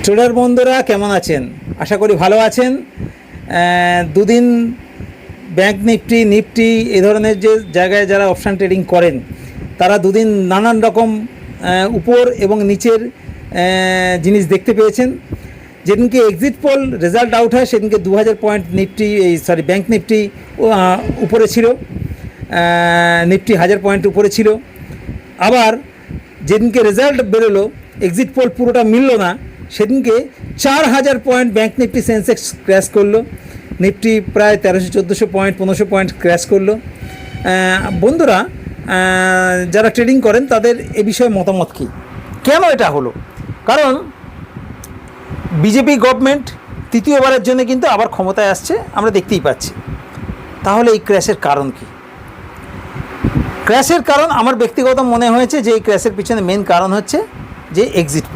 Tedder বন্ধুরা কেমন আছেন? আশা করি ভালো আছেন। দুদিন ব্যাংক নিফটি এই ধরনের যে জায়গায় যারা অপশান ট্রেডিং করেন তারা দুদিন নানান রকম উপর এবং নিচের জিনিস দেখতে পেয়েছেন। যেদিনকে এক্সিট পোল রেজাল্ট আউট হয় সেদিনকে 2000 পয়েন্ট ব্যাংক নিফটি উপরে ছিল, নিফটি 1000 পয়েন্ট উপরে ছিল। আবার যেদিনকে রেজাল্ট বেরোলো এক্সিট পোল পুরোটা মিলল না, সেদিনকে 4000 point bank Nifty Sensex crash করলো, নিফটি প্রায় 1300-1400 পয়েন্ট 1500 পয়েন্ট ক্র্যাশ করলো। বন্ধুরা যারা ট্রেডিং করেন তাদের এ বিষয়ে মতামত কী, কেন এটা হলো? কারণ বিজেপি গভর্নমেন্ট তৃতীয়বারের জন্য কিন্তু আবার ক্ষমতায় আসছে, আমরা দেখতেই পাচ্ছি। তাহলে এই ক্র্যাশের কারণ কী? ক্র্যাশের কারণ আমার ব্যক্তিগত মনে হয়েছে যে এই ক্র্যাশের পিছনে মেন কারণ হচ্ছে যে এক্সিট পোল।